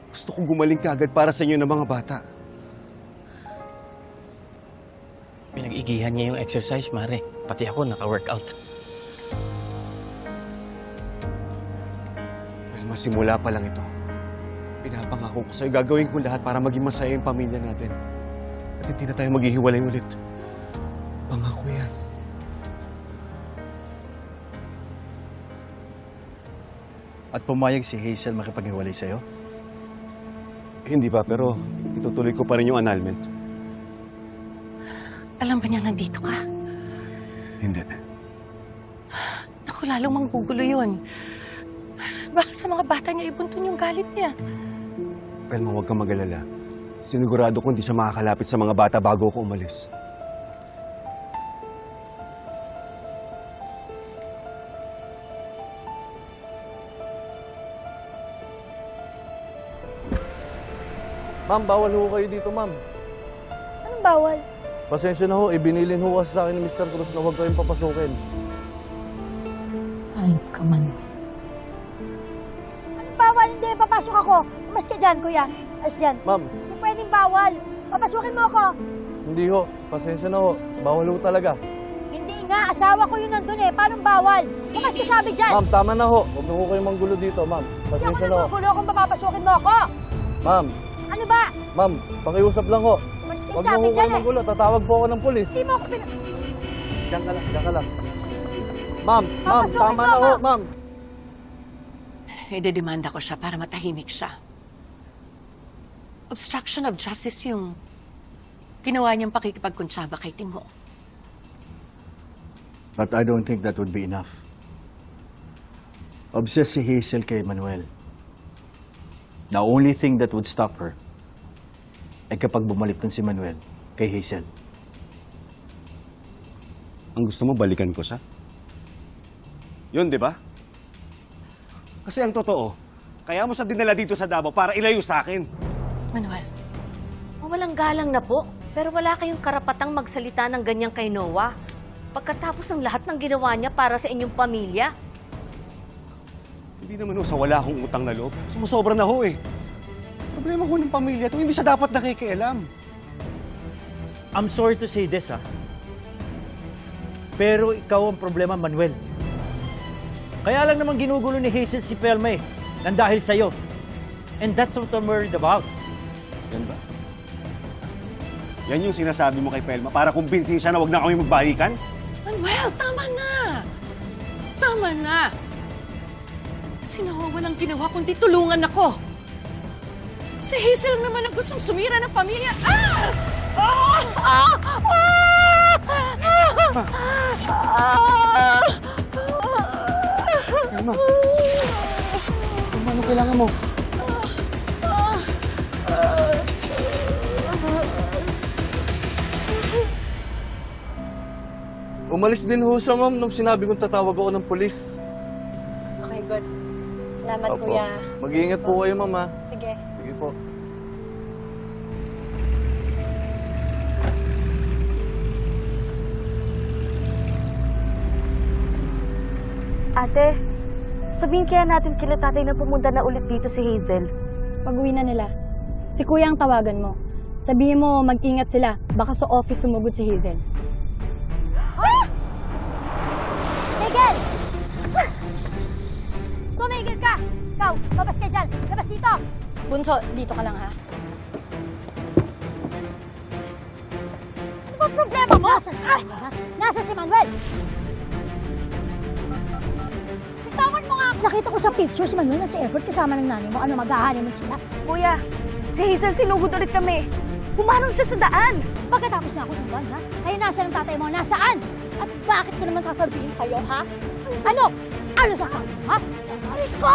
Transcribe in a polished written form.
Gusto kong gumaling kaagad para sa inyo ng mga bata. Pinag-igihan niya yung exercise, Mare. Pati ako naka-workout. Well, masimula pa lang ito. Pinapangako ko sa'yo, gagawin ko lahat para maging masaya yung pamilya natin. At hindi na tayo maghihiwalay ulit. Pangako yan. At pumayag si Hazel makipaghiwalay sa'yo? Hindi pa, pero itutuloy ko pa rin yung annulment. Alam ba niya nandito ka? Hindi. Naku, lalong manggugulo yun. Baka sa mga bata niya ibuntun yung galit niya. Pelma, huwag kang mag-alala. Sinigurado ko hindi siya makakalapit sa mga bata bago ako umalis. Ma'am, bawal ho kayo dito, ma'am. Anong bawal? Pasensya na ho, ibinilin ho kasi sa akin ni Mr. Cruz na huwag kayong papasukin. Ay, kaman. Anong bawal? Hindi, papasok ako. Umas ka dyan, kuya. As dyan. Ma'am, Hindi pwedeng bawal. Papasukin mo ako. hindi ho. Pasensya na ho. Bawal ho talaga. Hindi nga, asawa ko yun nandun eh. Paano bawal? Umas ka sabi dyan. Ma'am, tama na ho. Huwag na ho kayong manggulo dito, ma'am. Hindi ako Pasensya na ho. nagugulo kung papapasukin mo ako. Ma'am, Ano ba? ma'am, pakiusap lang ho. Umas ka Huwag na ho sabi kayong dyan eh. manggulo. Tatawag po ako ng polis. Hindi mo ako Diyan ka lang, diyan ka lang. Ma'am, ma'am, Papasukin tama mo, na ho, ma'am. ma'am. Idedemanda ko siya para matahimik siya. Obstruction of justice yung ginawa niyang pakikipagkuntsaba kay Timo. But I don't think that would be enough. Obsessed si Hazel kay Manuel. The only thing that would stop her ay kapag bumalik nun si Manuel kay Hazel. Ang gusto mo, balikan ko siya? Yun, di ba? Kasi ang totoo, kaya mo siya dinala dito sa Davao para ilayo sa akin. Manuel, Walang galang na po, pero wala kayong karapatang magsalita ng ganyan kay Noah. Pagkatapos ng lahat ng ginawa niya para sa inyong pamilya. Hindi naman ho sa wala akong utang na loob. Sumusobra na ho eh. Problema ko ng pamilya to, hindi siya dapat nakikialam. I'm sorry to say this, pero ikaw ang problema, Manuel. Kaya lang naman ginugulo ni Hazel si Pelma nang dahil sa'yo. And that's what I'm worried about. Yan ba? Yan yung sinasabi mo kay Pelma para kumbinsin siya na wag na kami magbalikan? Manuel, tama na! Tama na! Si Noah walang ginawa kundi tulungan ako. Si Hazel naman ang gustong sumira ng pamilya. Ah! Ah! Ah! Ah! Pelma. Pelma, ano kailangan mo? Umalis din ho siya, ma'am, nung sinabi kong tatawag ako ng polis. Okay, good. Salamat, Opo. kuya. Mag-iingat po kayo, ma'am, ha? Sige. Sige po. Ate, sabihin kaya natin kila tatay na pumunta na ulit dito si Hazel. Pag-uwi na nila, si Kuya ang tawagan mo. Sabihin mo, mag-ingat sila. Baka sa office sumugod si Hazel. Ah! Miguel! Tumigil ka! Ikaw, labas ka dyan! Labas dito! Bunso, dito ka lang ha. Ano ba problema mo? Nasaan si Manuel, ha? Nasaan si Manuel? Bitawan mo nga ako! Nakita ko sa picture si Manuel na si Everett kasama ng nanay mo. Ano, mag-honeymoon sila? Kuya, si Hazel sinugod ulit kami. Pumarong siya sa daan. Pagkatapos na ako tumban, ha? Kaya nasaan ang tatay mo? Nasaan? At bakit ko naman sasabihin sa'yo, ha? Ano? Ano sasabihin, ha? Ay ko!